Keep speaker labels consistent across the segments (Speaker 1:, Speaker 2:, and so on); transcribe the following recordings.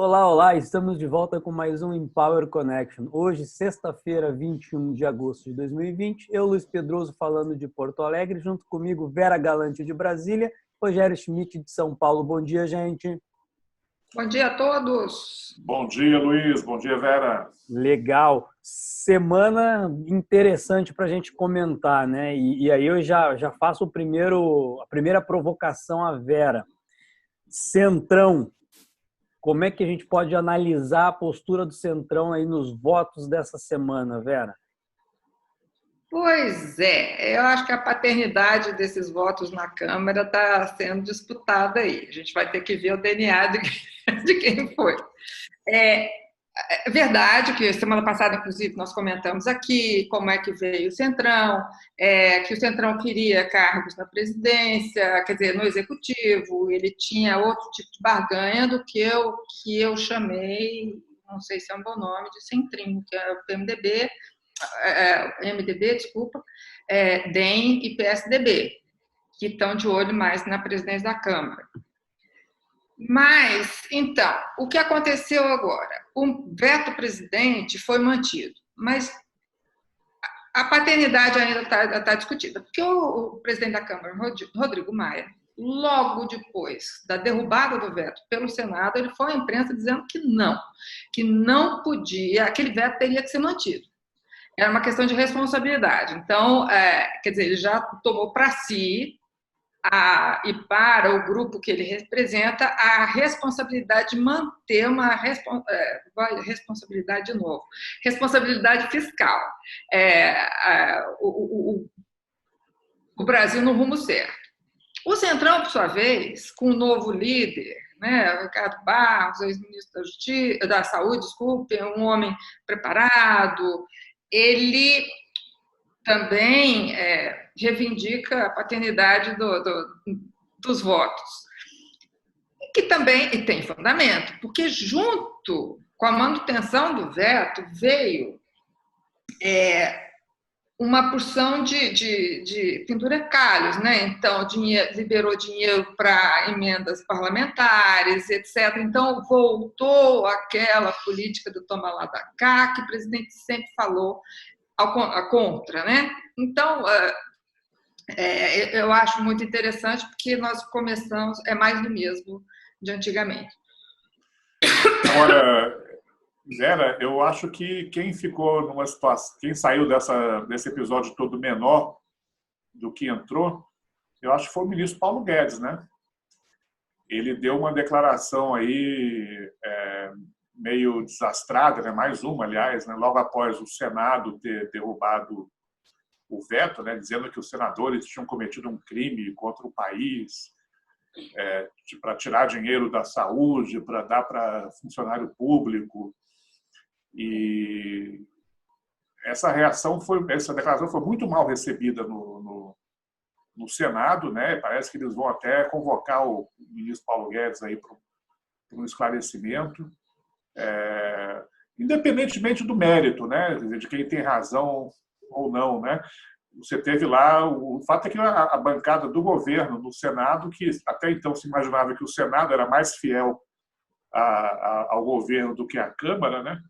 Speaker 1: Olá, olá! Estamos de volta com mais um Empower Connection. Hoje, sexta-feira, 21 de agosto de 2020. Eu, Luiz Pedroso, falando de Porto Alegre. Junto comigo, Vera Galante, de Brasília. Rogério Schmidt, de São Paulo. Bom dia, gente.
Speaker 2: Bom dia a todos.
Speaker 3: Bom dia, Luiz. Bom dia, Vera.
Speaker 1: Legal. Semana interessante para a gente comentar, né? E aí eu já faço a primeira provocação à Vera. Centrão. Como é que a gente pode analisar a postura do Centrão aí nos votos dessa semana, Vera?
Speaker 2: Pois é, eu acho que a paternidade desses votos na Câmara está sendo disputada aí. A gente vai ter que ver o DNA de quem foi. É verdade que semana passada, inclusive, nós comentamos aqui como é que veio o Centrão, que o Centrão queria cargos na presidência, quer dizer, no executivo, ele tinha outro tipo de barganha do que eu chamei, não sei se é um bom nome, de centrinho, que é o PMDB, MDB, desculpa, DEM e PSDB, que estão de olho mais na presidência da Câmara. Mas, então, o que aconteceu agora? O veto presidente foi mantido, mas a paternidade ainda está discutida, porque o presidente da Câmara, Rodrigo Maia, logo depois da derrubada do veto pelo Senado, ele foi à imprensa dizendo que não podia, aquele veto teria que ser mantido. Era uma questão de responsabilidade. Então, quer dizer, ele já tomou para si e para o grupo que ele representa a responsabilidade de manter responsabilidade de novo, responsabilidade fiscal. O Brasil no rumo certo. O Centrão, por sua vez, com o novo líder, né, Ricardo Barros, ex-ministro da Saúde, desculpe, um homem preparado, ele também reivindica a paternidade dos votos. Que também tem fundamento, porque junto com a manutenção do veto veio uma porção de penduracalhos, né? Então, liberou dinheiro para emendas parlamentares, etc. Então, voltou aquela política do toma lá da cá, que o presidente sempre falou contra, né? Então, eu acho muito interessante porque nós começamos, mais do mesmo de antigamente.
Speaker 3: Agora, Vera, eu acho que quem ficou numa situação, quem saiu desse episódio todo menor do que entrou, eu acho que foi o ministro Paulo Guedes, né? Ele deu uma declaração aí meio desastrada, né? Mais uma, aliás, né? Logo após o Senado ter derrubado o veto, né? Dizendo que os senadores tinham cometido um crime contra o país, para tirar dinheiro da saúde, para dar para funcionário público. E essa declaração foi muito mal recebida no Senado, né? Parece que eles vão até convocar o ministro Paulo Guedes aí para um esclarecimento, independentemente do mérito, né? De quem tem razão ou não, né? Você teve lá, o fato é que a bancada do governo no Senado, que até então se imaginava que o Senado era mais fiel ao governo do que a Câmara, né?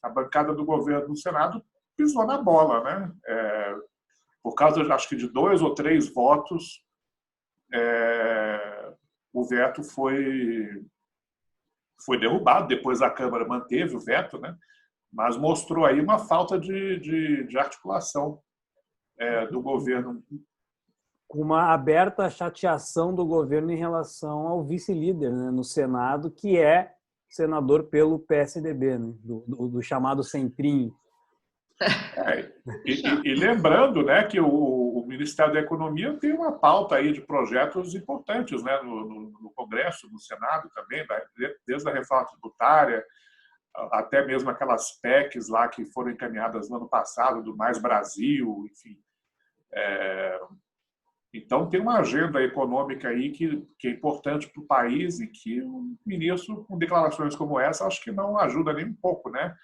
Speaker 3: A bancada do governo no Senado pisou na bola, né? Por causa, acho que de 2 ou 3 votos, o veto foi derrubado. Depois a Câmara manteve o veto, né? Mas mostrou aí uma falta de articulação do governo.
Speaker 1: Com uma aberta chateação do governo em relação ao vice-líder, né, no Senado, que é senador pelo PSDB, né, do chamado Centrinho.
Speaker 3: E lembrando, né, que o Ministério da Economia tem uma pauta aí de projetos importantes, né, no Congresso, no Senado também, desde a reforma tributária até mesmo aquelas PECs lá que foram encaminhadas no ano passado, do Mais Brasil, enfim. Então, tem uma agenda econômica aí que é importante para o país e que o ministro, com declarações como essa, acho que não ajuda nem um pouco, né?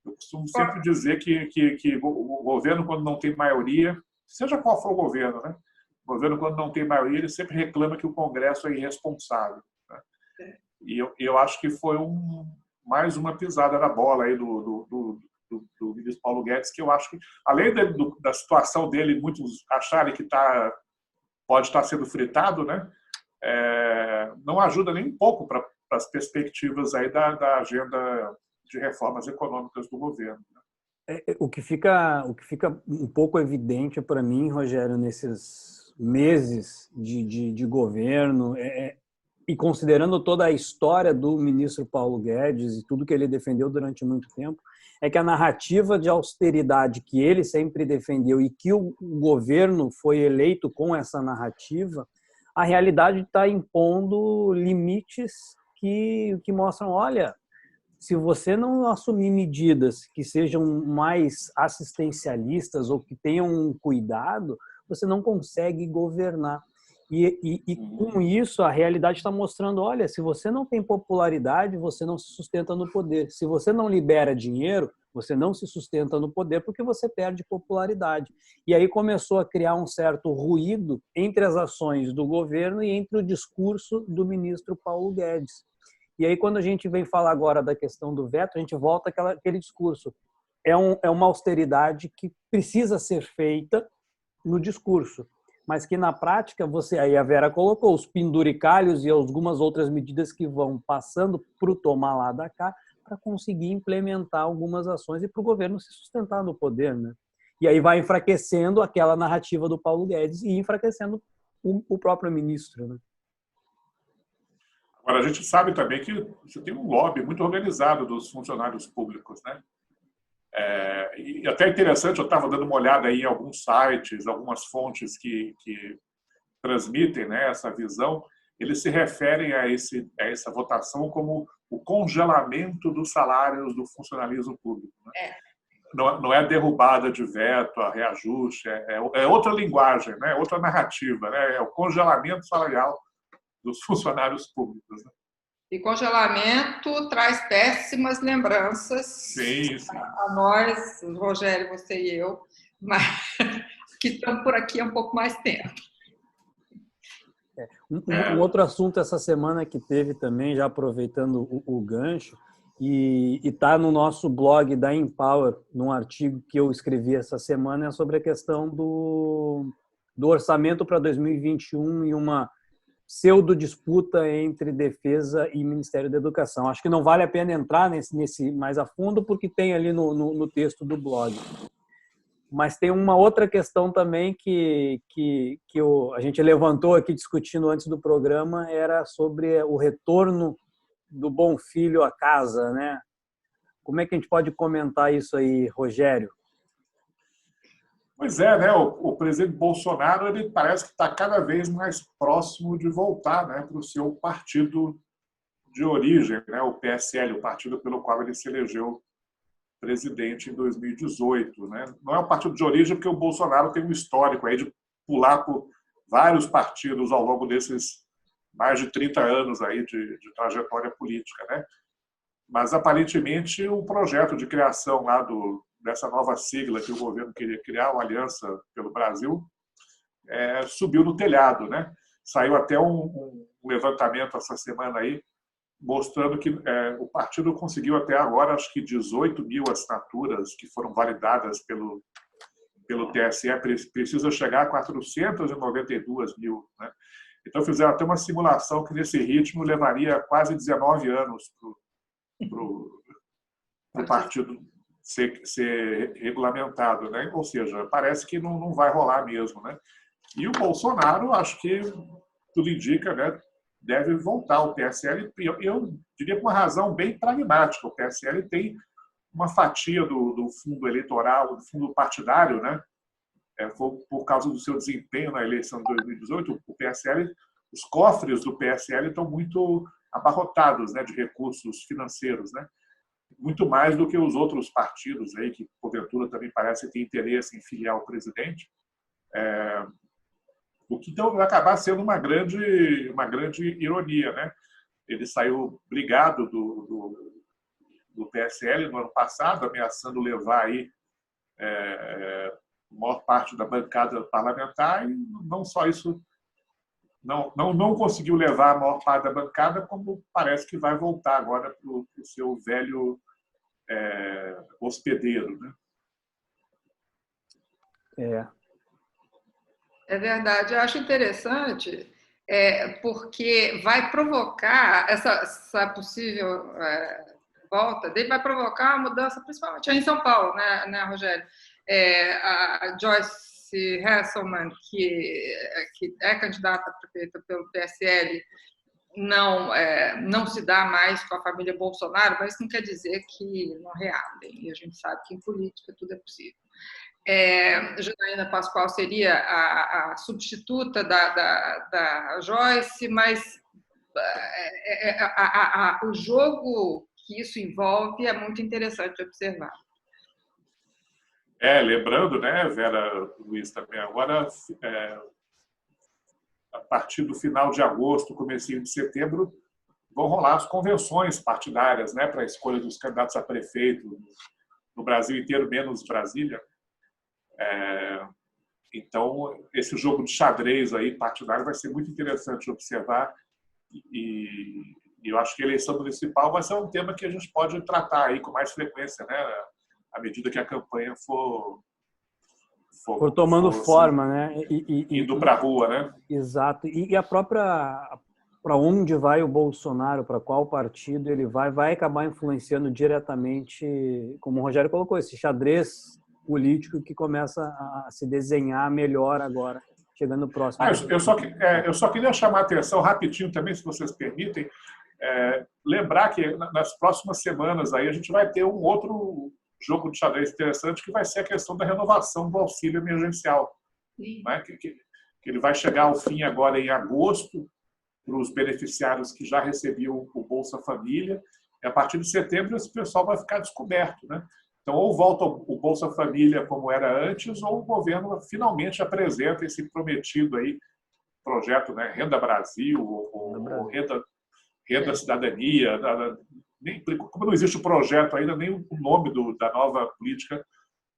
Speaker 3: Eu costumo sempre dizer que o governo, quando não tem maioria, seja qual for o governo, né? O governo, quando não tem maioria, ele sempre reclama que o Congresso é irresponsável, né? E eu acho que foi mais uma pisada na bola aí do ministro Paulo Guedes, que eu acho que, além da situação dele, muitos acharem que pode estar sendo fritado, né? Não ajuda nem um pouco para as perspectivas aí da agenda de reformas econômicas do governo.
Speaker 1: O que fica um pouco evidente para mim, Rogério, nesses meses de governo, e considerando toda a história do ministro Paulo Guedes e tudo que ele defendeu durante muito tempo, é que a narrativa de austeridade que ele sempre defendeu e que o governo foi eleito com essa narrativa, a realidade está impondo limites que mostram, olha, se você não assumir medidas que sejam mais assistencialistas ou que tenham um cuidado, você não consegue governar. E com isso, a realidade está mostrando, olha, se você não tem popularidade, você não se sustenta no poder. Se você não libera dinheiro, você não se sustenta no poder porque você perde popularidade. E aí começou a criar um certo ruído entre as ações do governo e entre o discurso do ministro Paulo Guedes. E aí, quando a gente vem falar agora da questão do veto, a gente volta àquele discurso. É uma austeridade que precisa ser feita no discurso, mas que na prática, aí a Vera colocou os penduricalhos e algumas outras medidas que vão passando para o tomar lá da cá para conseguir implementar algumas ações e para o governo se sustentar no poder, né? E aí vai enfraquecendo aquela narrativa do Paulo Guedes e enfraquecendo o próprio ministro, né?
Speaker 3: Agora, a gente sabe também que você tem um lobby muito organizado dos funcionários públicos, né? E até interessante, eu estava dando uma olhada aí em alguns sites, algumas fontes que transmitem, né, essa visão, eles se referem a essa votação como o congelamento dos salários do funcionalismo público, né? Não é derrubada de veto, a reajuste, é outra linguagem, né? Outra narrativa, né? É o congelamento salarial dos funcionários públicos, né?
Speaker 2: E congelamento traz péssimas lembranças
Speaker 3: sim.
Speaker 2: A nós, Rogério, você e eu, mas que estamos por aqui há um pouco mais tempo.
Speaker 1: Um outro assunto essa semana que teve também, já aproveitando o gancho, e está no nosso blog da Empower, num artigo que eu escrevi essa semana, é sobre a questão do orçamento para 2021 e uma pseudo-disputa entre Defesa e Ministério da Educação. Acho que não vale a pena entrar nesse mais a fundo, porque tem ali no texto do blog. Mas tem uma outra questão também que a gente levantou aqui discutindo antes do programa, era sobre o retorno do bom filho à casa, né? Como é que a gente pode comentar isso aí, Rogério?
Speaker 3: Pois é, né? O presidente Bolsonaro, ele parece que está cada vez mais próximo de voltar, né, para o seu partido de origem, né, o PSL, o partido pelo qual ele se elegeu presidente em 2018, né? Não é um partido de origem porque o Bolsonaro tem um histórico aí de pular por vários partidos ao longo desses mais de 30 anos aí de trajetória política, né? Mas aparentemente o projeto de criação lá dessa nova sigla que o governo queria criar, uma Aliança pelo Brasil, subiu no telhado, né? Saiu até um levantamento essa semana aí mostrando que o partido conseguiu até agora, acho que 18 mil assinaturas que foram validadas pelo TSE, precisa chegar a 492 mil, né? Então fizeram até uma simulação que nesse ritmo levaria quase 19 anos para o partido ser regulamentado, né? Ou seja, parece que não vai rolar mesmo, né? E o Bolsonaro, acho que tudo indica, né, deve voltar ao PSL. Eu diria por uma razão bem pragmática. O PSL tem uma fatia do fundo eleitoral, do fundo partidário, né? Por causa do seu desempenho na eleição de 2018, o PSL, os cofres do PSL estão muito abarrotados, né, de recursos financeiros, né? Muito mais do que os outros partidos aí que porventura também parece ter interesse em filiar o presidente. O que então vai acabar sendo uma grande ironia, né? Ele saiu brigado do PSL no ano passado, ameaçando levar aí a maior parte da bancada parlamentar, e não só isso não conseguiu levar a maior parte da bancada, como parece que vai voltar agora para o seu velho hospedeiro, né?
Speaker 2: É verdade. Eu acho interessante, porque vai provocar essa possível volta dele, vai provocar uma mudança, principalmente aí em São Paulo, né, Rogério? A Joyce Hasselmann, que é candidata a prefeita pelo PSL, não se dá mais com a família Bolsonaro, mas isso não quer dizer que não reatem. E a gente sabe que em política tudo é possível. Janaína Pascoal seria a substituta da Joyce, mas o jogo que isso envolve é muito interessante de observar.
Speaker 3: Lembrando, né, Vera, Luiz, também agora, a partir do final de agosto, comecinho de setembro, vão rolar as convenções partidárias, né, para a escolha dos candidatos a prefeito no Brasil inteiro, menos Brasília. Então, esse jogo de xadrez aí partidário vai ser muito interessante de observar e eu acho que a eleição municipal vai ser um tema que a gente pode tratar aí com mais frequência, né, à medida que a campanha for
Speaker 1: tomando forma, né?
Speaker 3: Indo para a rua, né?
Speaker 1: Exato. E a própria... Para onde vai o Bolsonaro, para qual partido ele vai acabar influenciando diretamente, como o Rogério colocou, esse xadrez político que começa a se desenhar melhor agora, chegando no próximo.
Speaker 3: Eu só queria chamar a atenção rapidinho também, se vocês permitem, lembrar que nas próximas semanas aí a gente vai ter um outro jogo de xadrez interessante, que vai ser a questão da renovação do auxílio emergencial, né? Que ele vai chegar ao fim agora em agosto para os beneficiários que já recebiam o Bolsa Família, e a partir de setembro esse pessoal vai ficar descoberto, né? Então, ou volta o Bolsa Família como era antes, ou o governo finalmente apresenta esse prometido aí projeto, né, Renda Brasil, ou Renda Cidadania. Como não existe o projeto ainda, nem o nome da nova política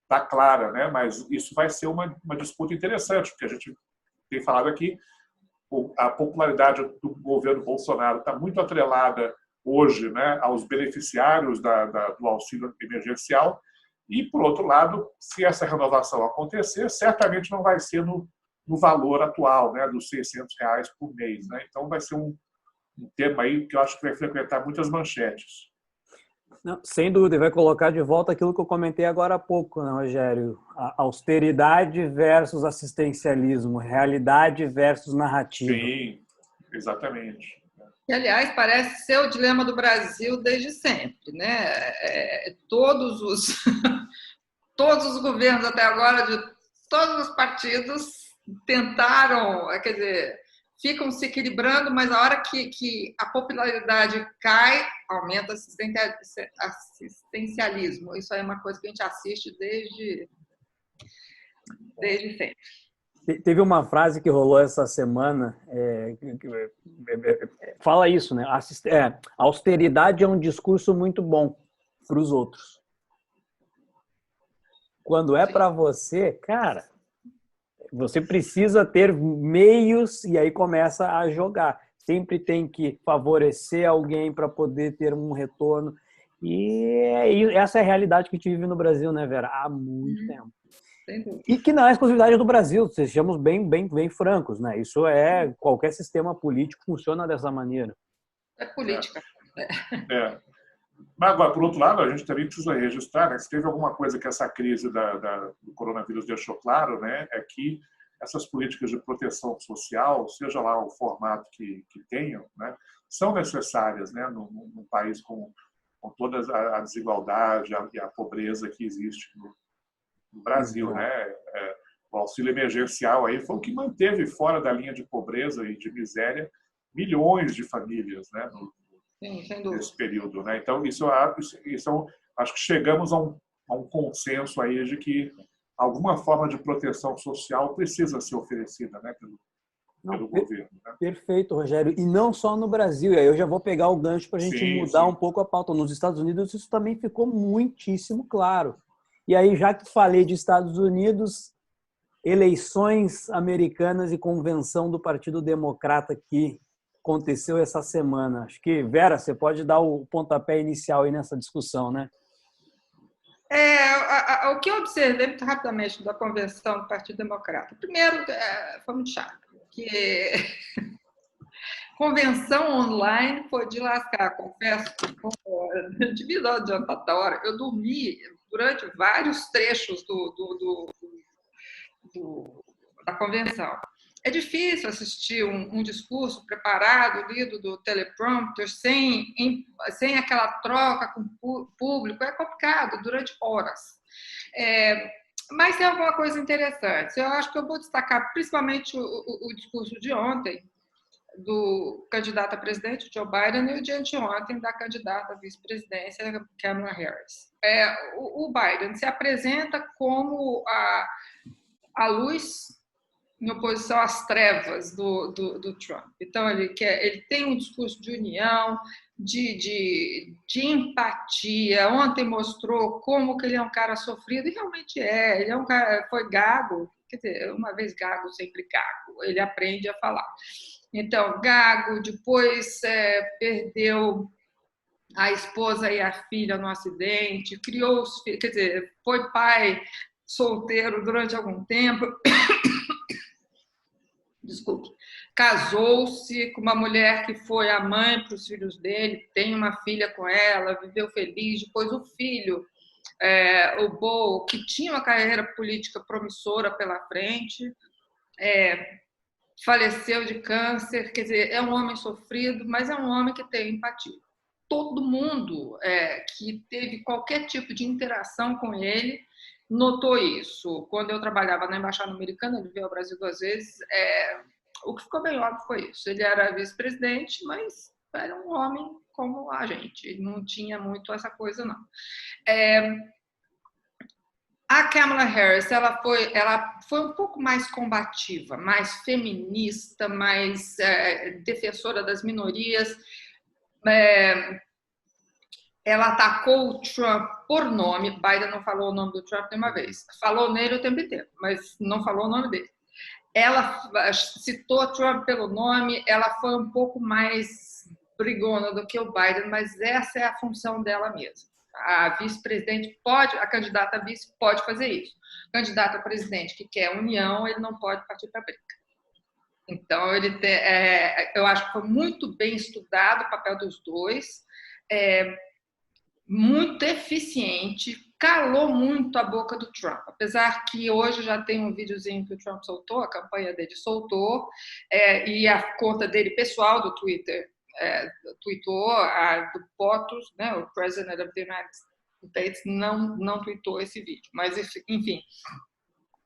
Speaker 3: está clara, né? Mas isso vai ser uma disputa interessante, porque a gente tem falado aqui, a popularidade do governo Bolsonaro está muito atrelada hoje, né, aos beneficiários do auxílio emergencial e, por outro lado, se essa renovação acontecer, certamente não vai ser no valor atual, né, dos R$600 por mês, né? Então vai ser um tema aí que eu acho que vai frequentar muitas manchetes.
Speaker 1: Não, sem dúvida, vai colocar de volta aquilo que eu comentei agora há pouco, né, Rogério? A austeridade versus assistencialismo, realidade versus narrativa.
Speaker 3: Sim, exatamente.
Speaker 2: Que, aliás, parece ser o dilema do Brasil desde sempre, né? Todos os governos até agora, de todos os partidos, tentaram, quer dizer, ficam se equilibrando, mas a hora que a popularidade cai, aumenta o assistencialismo. Isso aí é uma coisa que a gente assiste desde sempre.
Speaker 1: Teve uma frase que rolou essa semana, fala isso, né? Austeridade é um discurso muito bom para os outros. Quando é para você, cara, você precisa ter meios e aí começa a jogar. Sempre tem que favorecer alguém para poder ter um retorno. E essa é a realidade que a gente vive no Brasil, né, Vera? Há muito tempo. E que não é exclusividade do Brasil, sejamos bem francos, né? Isso qualquer sistema político funciona dessa maneira.
Speaker 2: É política.
Speaker 3: Mas agora, por outro lado, a gente também precisa registrar, né, se teve alguma coisa que essa crise do coronavírus deixou claro, né, é que essas políticas de proteção social, seja lá o formato que tenham, né, são necessárias, né, num país com toda a desigualdade e a pobreza que existe no Brasil, né? O auxílio emergencial aí foi o que manteve fora da linha de pobreza e de miséria milhões de famílias, né, nesse período, né? Então acho que chegamos a um consenso aí de que alguma forma de proteção social precisa ser oferecida, né, pelo governo. Né?
Speaker 1: Perfeito, Rogério. E não só no Brasil. E aí eu já vou pegar o gancho para a gente mudar um pouco a pauta. Nos Estados Unidos isso também ficou muitíssimo claro. E aí, já que falei de Estados Unidos, eleições americanas e convenção do Partido Democrata que aconteceu essa semana. Acho que, Vera, você pode dar o pontapé inicial aí nessa discussão, né?
Speaker 2: O que eu observei muito rapidamente da convenção do Partido Democrata. Primeiro, foi muito chato, porque convenção online foi de lascar. Confesso que, devido à adiantatória, eu dormi durante vários trechos da convenção. É difícil assistir um discurso preparado, lido do teleprompter, sem aquela troca com o público. É complicado, durante horas. Mas tem alguma coisa interessante. Eu acho que eu vou destacar principalmente o discurso de ontem, do candidato a presidente, Joe Biden, e o de anteontem, da candidata à vice-presidência, Kamala Harris. O Biden se apresenta como a luz em oposição às trevas do Trump. Então, ele tem um discurso de união, de empatia. Ontem mostrou como que ele é um cara sofrido, e realmente é. Ele é um cara, foi gago, quer dizer, uma vez gago, sempre gago. Ele aprende a falar. Então, gago, depois perdeu a esposa e a filha no acidente, criou os filhos, quer dizer, foi pai solteiro durante algum tempo. Desculpe, casou-se com uma mulher que foi a mãe para os filhos dele, tem uma filha com ela, viveu feliz. Depois o filho, o Beau, que tinha uma carreira política promissora pela frente, faleceu de câncer. Quer dizer, é um homem sofrido, mas é um homem que tem empatia. Todo mundo que teve qualquer tipo de interação com ele notou isso. Quando eu trabalhava na Embaixada Americana, ele veio ao Brasil 2 vezes, o que ficou bem óbvio foi isso. Ele era vice-presidente, mas era um homem como a gente. Ele não tinha muito essa coisa, não. A Kamala Harris, ela foi um pouco mais combativa, mais feminista, mais defensora das minorias. Ela atacou o Trump por nome. Biden não falou o nome do Trump nenhuma vez. Falou nele o tempo inteiro, mas não falou o nome dele. Ela citou Trump pelo nome. Ela foi um pouco mais brigona do que o Biden, mas essa é a função dela mesmo. A vice-presidente pode, a candidata a vice pode fazer isso. O candidato a presidente que quer união, ele não pode partir para a briga. Então, eu acho que foi muito bem estudado o papel dos dois. Muito eficiente, calou muito a boca do Trump. Apesar que hoje já tem um videozinho que o Trump soltou, a campanha dele soltou, e a conta dele pessoal do Twitter tweetou, do POTUS, né, o President of the United States, não tweetou esse vídeo. Mas, enfim,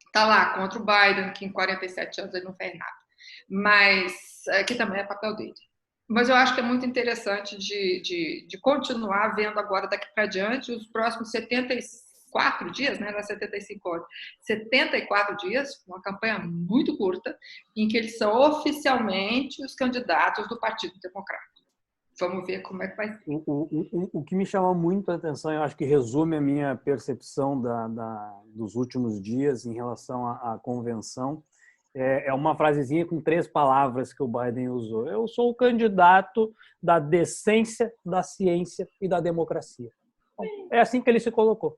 Speaker 2: está lá contra o Biden, que em 47 anos ele não fez nada. Mas, que também é papel dele. Mas eu acho que é muito interessante de continuar vendo agora, daqui para diante, os próximos 74 dias, né, nas 75 horas, 74 dias, uma campanha muito curta, em que eles são oficialmente os candidatos do Partido Democrata. Vamos ver como é que vai ser.
Speaker 1: O que me chama muito a atenção, eu acho que resume a minha percepção dos últimos dias em relação à convenção, é uma frasezinha com 3 palavras que o Biden usou. Eu sou o candidato da decência, da ciência e da democracia. É assim que ele se colocou.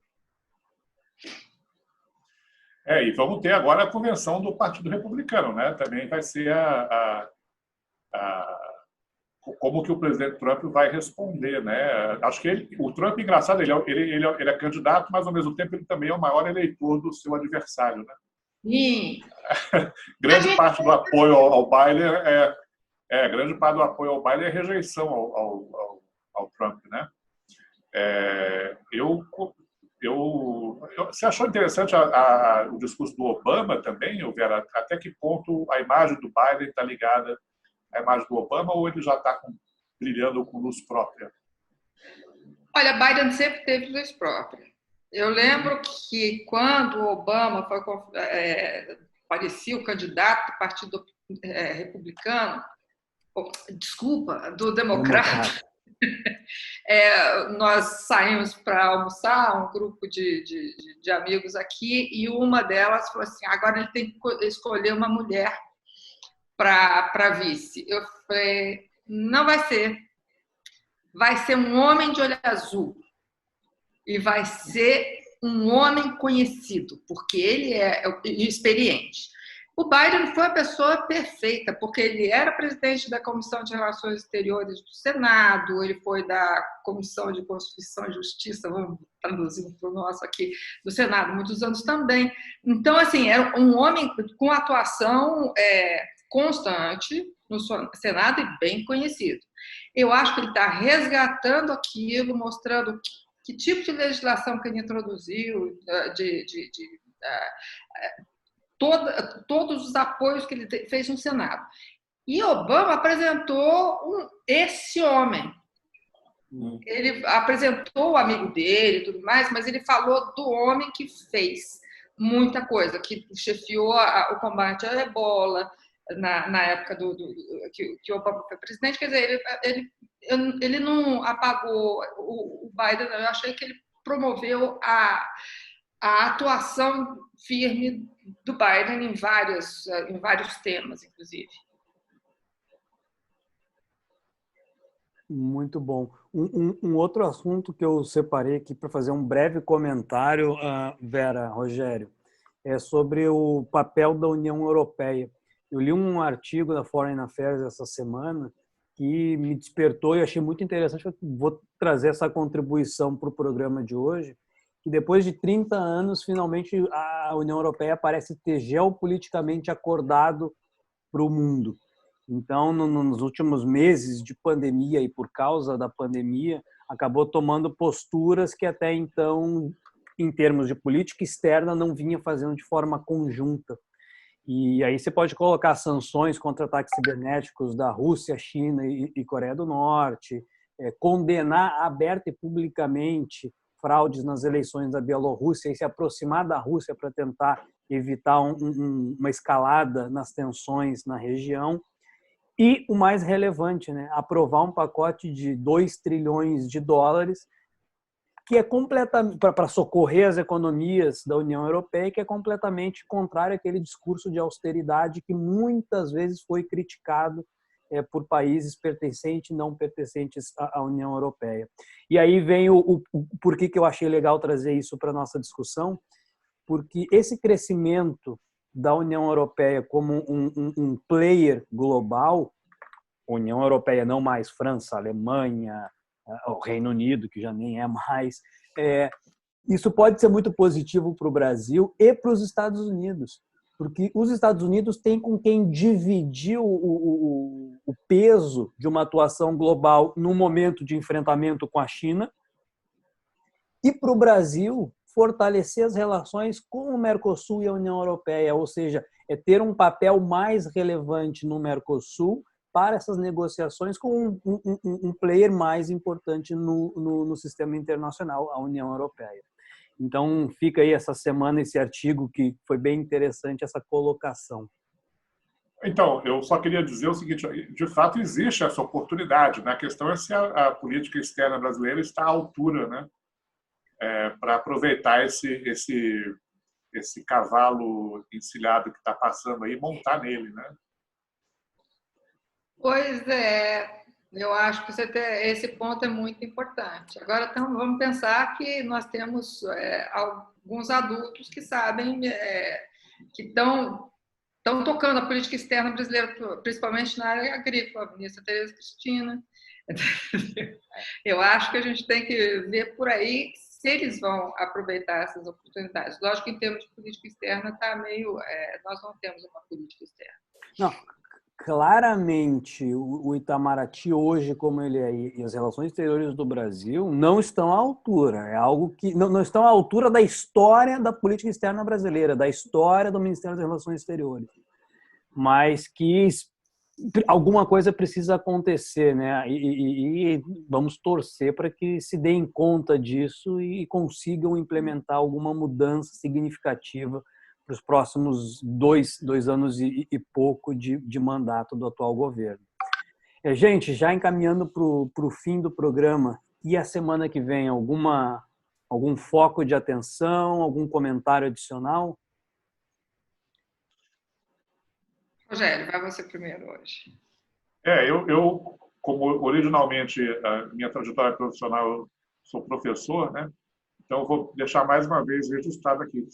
Speaker 3: E vamos ter agora a convenção do Partido Republicano, né? Também vai ser como que o presidente Trump vai responder, né? Acho que o Trump, engraçado, ele é candidato, mas ao mesmo tempo ele também é o maior eleitor do seu adversário, né?
Speaker 2: Sim.
Speaker 3: Grande parte do apoio ao Biden grande parte do apoio ao Biden é rejeição ao Trump, né? Você achou interessante o discurso do Obama também, Vera? Até que ponto a imagem do Biden está ligada à imagem do Obama, ou ele já está brilhando com luz própria?
Speaker 2: Olha, Biden sempre teve luz própria. Eu lembro que quando o Obama parecia o candidato do Partido Republicano, do Democrata, Nós saímos para almoçar, um grupo de amigos aqui, e uma delas falou assim: agora ele tem que escolher uma mulher para vice. Eu falei: não vai ser um homem de olho azul e vai ser um homem conhecido, porque ele é experiente. O Biden foi a pessoa perfeita, porque ele era presidente da Comissão de Relações Exteriores do Senado, ele foi da Comissão de Constituição e Justiça, vamos traduzir para o nosso aqui, do Senado, muitos anos também. Então, assim, era um homem com atuação constante no Senado e bem conhecido. Eu acho que ele está resgatando aquilo, mostrando que tipo de legislação que ele introduziu, todos os apoios que ele fez no Senado. E Obama apresentou esse homem. Ele apresentou o amigo dele e tudo mais, mas ele falou do homem que fez muita coisa, que chefiou o combate à ebola na época que Obama foi presidente. Quer dizer, ele não apagou o Biden, eu achei que ele promoveu a atuação firme do Biden em vários temas, inclusive.
Speaker 1: Muito bom. Um outro assunto que eu separei aqui para fazer um breve comentário, Vera, Rogério, é sobre o papel da União Europeia. Eu li um artigo da Foreign Affairs essa semana que me despertou e achei muito interessante. Vou trazer essa contribuição para o programa de hoje, que depois de 30 anos, finalmente, a União Europeia parece ter geopoliticamente acordado para o mundo. Então, nos últimos meses de pandemia e por causa da pandemia, acabou tomando posturas que até então, em termos de política externa, não vinha fazendo de forma conjunta. E aí você pode colocar sanções contra ataques cibernéticos da Rússia, China e Coreia do Norte, condenar aberta e publicamente fraudes nas eleições da Bielorrússia e se aproximar da Rússia para tentar evitar uma escalada nas tensões na região. E o mais relevante, né, aprovar um pacote de 2 trilhões de dólares que é completamente para socorrer as economias da União Europeia, que é completamente contrário àquele discurso de austeridade que muitas vezes foi criticado por países pertencentes e não pertencentes à União Europeia. E aí vem o porquê que eu achei legal trazer isso para a nossa discussão, porque esse crescimento da União Europeia como um player global, União Europeia não mais França, Alemanha, o Reino Unido, que já nem é mais, isso pode ser muito positivo para o Brasil e para os Estados Unidos, porque os Estados Unidos têm com quem dividir o peso de uma atuação global no momento de enfrentamento com a China, e para o Brasil fortalecer as relações com o Mercosul e a União Europeia, ou seja, ter um papel mais relevante no Mercosul para essas negociações com um player mais importante no sistema internacional, a União Europeia. Então, fica aí essa semana esse artigo que foi bem interessante, essa colocação.
Speaker 3: Então, eu só queria dizer o seguinte, de fato existe essa oportunidade, né? A questão é se a política externa brasileira está à altura, né? Para aproveitar esse cavalo encilhado que está passando aí e montar nele, né?
Speaker 2: Pois é, eu acho que esse ponto é muito importante. Agora, então, vamos pensar que nós temos alguns adultos que sabem, que estão tocando a política externa brasileira, principalmente na área agrícola, a ministra Tereza Cristina. Eu acho que a gente tem que ver por aí se eles vão aproveitar essas oportunidades. Lógico que em termos de política externa está meio... nós não temos uma política externa.
Speaker 1: Não, claramente o Itamaraty hoje, como ele é, e as relações exteriores do Brasil não estão à altura. É algo que não estão à altura da história da política externa brasileira, da história do Ministério das Relações Exteriores. Mas que alguma coisa precisa acontecer, né? E vamos torcer para que se deem conta disso e consigam implementar alguma mudança significativa para os próximos dois anos e pouco de mandato do atual governo. Gente, já encaminhando para o fim do programa, e a semana que vem, algum foco de atenção, algum comentário adicional?
Speaker 2: Rogério, vai você primeiro hoje.
Speaker 3: Eu, como originalmente a minha trajetória profissional, eu sou professor, né? Então, eu vou deixar mais uma vez registrado aqui.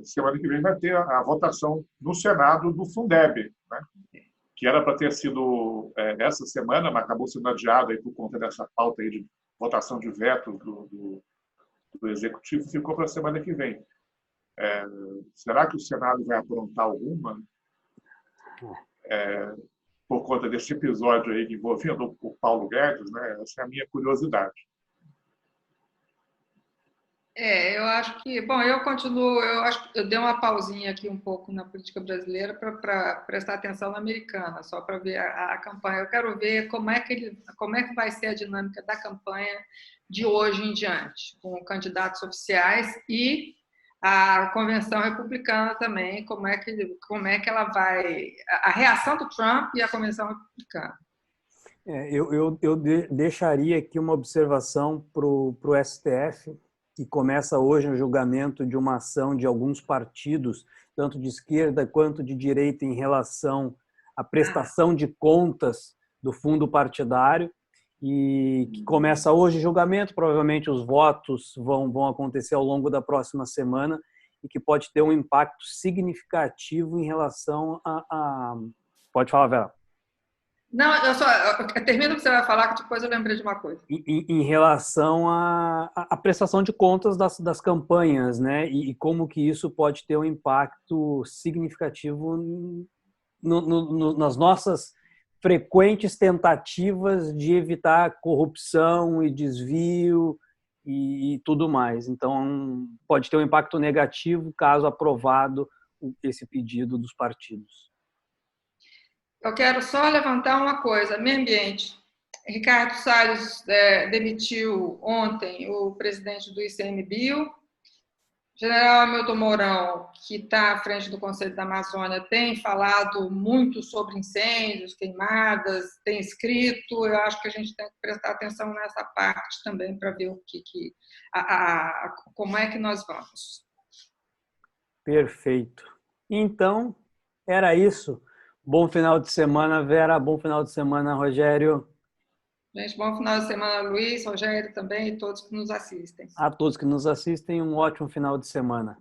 Speaker 3: Semana que vem vai ter a votação no Senado do Fundeb, né? Que era para ter sido essa semana, mas acabou sendo adiado aí por conta dessa pauta aí de votação de veto do Executivo, ficou para a semana que vem. Será que o Senado vai aprontar alguma? Por conta desse episódio aí envolvendo o Paulo Guedes, né? Essa é a minha curiosidade.
Speaker 2: Eu acho que, bom, eu continuo, eu acho que eu dei uma pausinha aqui um pouco na política brasileira para prestar atenção na americana, só para ver a campanha. Eu quero ver como é que vai ser a dinâmica da campanha de hoje em diante, com candidatos oficiais e a convenção republicana também, como é que ela vai, a reação do Trump e a convenção republicana.
Speaker 1: Eu deixaria aqui uma observação para o STF, que começa hoje o julgamento de uma ação de alguns partidos, tanto de esquerda quanto de direita, em relação à prestação de contas do fundo partidário, e que começa hoje o julgamento. Provavelmente os votos vão acontecer ao longo da próxima semana, e que pode ter um impacto significativo em relação a... Pode falar, Vera.
Speaker 2: Não, eu termino o que você vai falar, que depois eu lembrei de uma coisa.
Speaker 1: Em relação à prestação de contas das campanhas, né? E como que isso pode ter um impacto significativo nas nossas frequentes tentativas de evitar corrupção e desvio e tudo mais. Então, pode ter um impacto negativo caso aprovado esse pedido dos partidos.
Speaker 2: Eu quero só levantar uma coisa, meio ambiente. Ricardo Salles demitiu ontem o presidente do ICMBio. General Hamilton Mourão, que está à frente do Conselho da Amazônia, tem falado muito sobre incêndios, queimadas, tem escrito. Eu acho que a gente tem que prestar atenção nessa parte também para ver como é que nós vamos.
Speaker 1: Perfeito. Então, era isso. Bom final de semana, Vera. Bom final de semana, Rogério.
Speaker 2: Gente, bom final de semana, Luiz, Rogério também e todos que nos assistem.
Speaker 1: A todos que nos assistem, um ótimo final de semana.